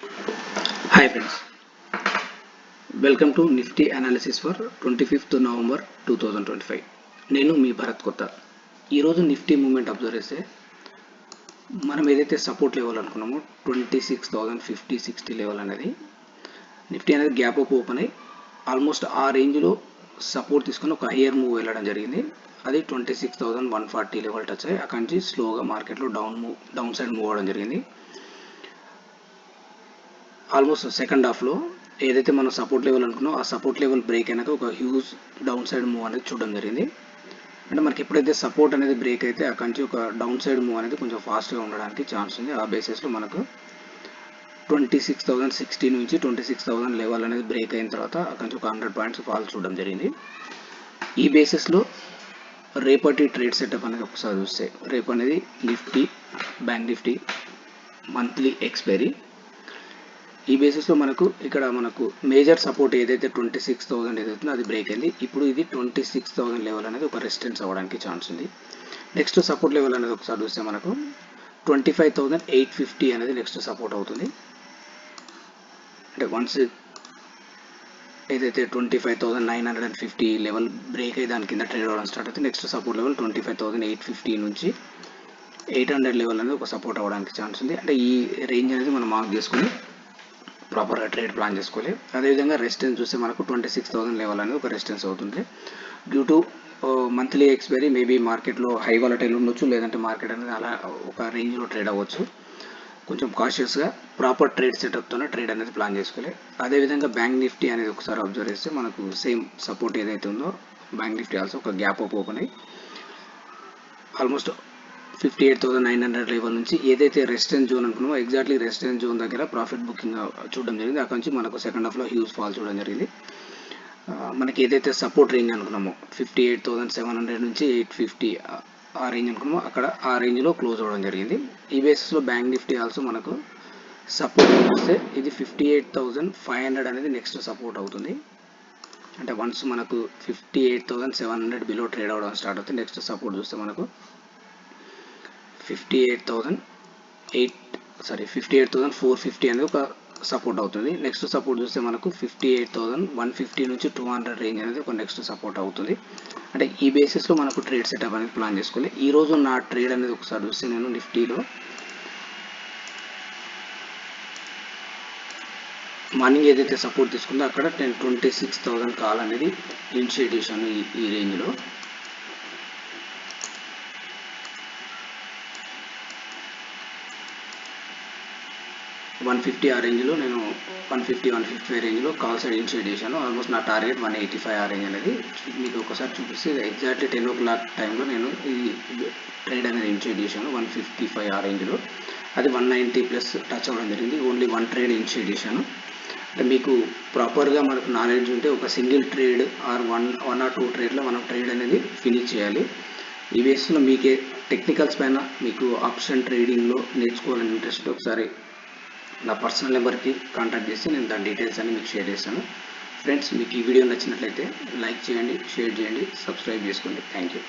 Hi friends, welcome to Nifty analysis for 25th November 2025. నేను మీ భరత్ కొత్త. ఈరోజు నిఫ్టీ మూమెంట్ అబ్జర్వ్ చేస్తే మనం ఏదైతే సపోర్ట్ లెవెల్ అనుకున్నామో 26,050-60 లెవెల్ అనేది నిఫ్టీ అనేది గ్యాప్ అప్ ఓపెన్ అయ్యి ఆల్మోస్ట్ ఆ రేంజ్లో సపోర్ట్ తీసుకుని ఒక హయ్యర్ మూవ్ వెళ్ళడం జరిగింది. అది 26,140 లెవెల్ టచ్ అయ్యి అక్కడి నుంచి స్లోగా మార్కెట్లో డౌన్ సైడ్ మూవ్ అవ్వడం జరిగింది. ఆల్మోస్ట్ సెకండ్ హాఫ్లో ఏదైతే మనం సపోర్ట్ లెవెల్ అనుకున్నామో ఆ సపోర్ట్ లెవెల్ బ్రేక్ అయినాక ఒక హ్యూజ్ డౌన్ సైడ్ మూవ్ అనేది చూడడం జరిగింది. అంటే మనకి ఎప్పుడైతే సపోర్ట్ అనేది బ్రేక్ అయితే అక్కడి నుంచి ఒక డౌన్ సైడ్ మూవ్ అనేది కొంచెం ఫాస్ట్గా ఉండడానికి ఛాన్స్ ఉంది. ఆ బేసిస్లో మనకు 26,060 నుంచి 26,000 లెవెల్ అనేది బ్రేక్ అయిన తర్వాత అక్కడి నుంచి ఒక 100 పాయింట్స్ ఫాల్ చూడడం జరిగింది. ఈ బేసిస్లో రేపటి ట్రేడ్ సెటప్ అనేది ఒకసారి చూస్తే రేపు అనేది Nifty bank Nifty monthly expiry. ఈ బేసిస్లో మనకు మేజర్ సపోర్ట్ ఏదైతే 26,000 ఏదైతుందో అది బ్రేక్ అయింది. ఇప్పుడు ఇది 26,000 లెవెల్ అనేది ఒక రెసిస్టెన్స్ అవ్వడానికి ఛాన్స్ ఉంది. నెక్స్ట్ సపోర్ట్ లెవెల్ అనేది ఒకసారి చూస్తే మనకు 25,850 అనేది నెక్స్ట్ సపోర్ట్ అవుతుంది. అంటే వన్స్ ఏదైతే 25,950 లెవెల్ బ్రేక్ అయ్యి దాని కింద ట్రేడ్ అవ్వడం స్టార్ట్ అయితే నెక్స్ట్ సపోర్ట్ లెవెల్ 25,850 నుంచి 800 లెవెల్ అనేది ఒక సపోర్ట్ అవ్వడానికి ఛాన్స్ ఉంది. అంటే ఈ రేంజ్ అనేది మనం మార్క్ చేసుకుని ప్రాపర్గా ట్రేడ్ ప్లాన్ చేసుకోవాలి. అదేవిధంగా రెసిస్టెన్స్ చూస్తే మనకు 26,000 లెవెల్ అనేది ఒక రెసిస్టెన్స్ అవుతుంది. Due to monthly expiry maybe మార్కెట్లో హై వాలటైల్ ఉండొచ్చు, లేదంటే మార్కెట్ అనేది అలా ఒక రేంజ్లో ట్రేడ్ అవ్వచ్చు. కొంచెం కాషియస్గా ప్రాపర్ ట్రేడ్ సెటప్తోనే ట్రేడ్ అనేది ప్లాన్ చేసుకోవాలి. అదేవిధంగా బ్యాంక్ నిఫ్టీ అనేది ఒకసారి అబ్జర్వ్ చేస్తే మనకు సేమ్ సపోర్ట్ ఏదైతే ఉందో బ్యాంక్ నిఫ్టీ ఆల్సో ఒక గ్యాప్ అప్ ఓపెన్ అయ్యి ఆల్మోస్ట్ 58,900 లెవెల్ నుంచి ఏదైతే రెసిస్టెన్స్ జోన్ అనుకున్నామో ఎగ్జాక్ట్లీ రెసిస్టెన్స్ జోన్ దగ్గర ప్రాఫిట్ బుకింగ్ చూడడం జరిగింది. అక్కడ నుంచి మనకు సెకండ్ హాఫ్లో హ్యూజ్ ఫాల్ చూడడం జరిగింది. మనకి ఏదైతే సపోర్ట్ రేంజ్ అనుకున్నామో 58,700 నుంచి 850 ఆ రేంజ్ అనుకున్నామో అక్కడ ఆ రేంజ్లో క్లోజ్ అవ్వడం జరిగింది. ఈ బేసిస్లో బ్యాంక్ నిఫ్టీ ఆల్సో మనకు సపోర్ట్ చూస్తే ఇది 58,500 అనేది నెక్స్ట్ సపోర్ట్ అవుతుంది. అంటే వన్స్ మనకు 58,700 బిలో ట్రేడ్ అవ్వడం స్టార్ట్ అవుతుంది. నెక్స్ట్ సపోర్ట్ చూస్తే మనకు 58,450 అనేది ఒక సపోర్ట్ అవుతుంది. నెక్స్ట్ సపోర్ట్ చూస్తే మనకు 58,150 నుంచి 200 రేంజ్ అనేది ఒక నెక్స్ట్ సపోర్ట్ అవుతుంది. అంటే ఈ బేసిస్లో మనకు ట్రేడ్ సెటప్ అనేది ప్లాన్ చేసుకోవాలి. ఈరోజు నా ట్రేడ్ అనేది ఒకసారి చూస్తే నేను నిఫ్టీలో మార్నింగ్ ఏదైతే సపోర్ట్ తీసుకుందో అక్కడ 26,000 కాల్ అనేది ఇనిషియేట్ చేశాను ఈ రేంజ్లో. $150 ఆ రేంజ్లో నేను 150-155 రేంజ్లో కాల్ సైడ్ ఇనిషియేట్ చేశాను. ఆల్మోస్ట్ నా టార్గెట్ 185 ఆ రేంజ్ అనేది మీకు ఒకసారి చూపిస్తే ఎగ్జాక్ట్లీ 10 o'clock టైంలో నేను ఈ ట్రేడ్ అనేది ఇనిషియేట్ చేశాను 155 ఆ రేంజ్లో. అది 190 ప్లస్ టచ్ అవ్వడం జరిగింది. ఓన్లీ వన్ ట్రేడ్ ఇనిషియేట్ చేశాను. అంటే మీకు ప్రాపర్గా మనకు నాలెడ్జ్ ఉంటే ఒక single trade or one or two ట్రేడ్లో మనం ట్రేడ్ అనేది ఫినిష్ చేయాలి. ఈ బేస్లో మీకే టెక్నికల్స్ పైన మీకు ఆప్షన్ ట్రేడింగ్లో నేర్చుకోవాలని ఇంట్రెస్ట్ ఒకసారి నా పర్సనల్ నెంబర్కి కాంటాక్ట్ చేసి నేను దాని డీటెయిల్స్ అన్ని మీకు షేర్ చేస్తాను. ఫ్రెండ్స్ మీకు ఈ వీడియో నచ్చినట్లయితే లైక్ చేయండి, షేర్ చేయండి, సబ్స్క్రైబ్ చేసుకోండి. Thank you.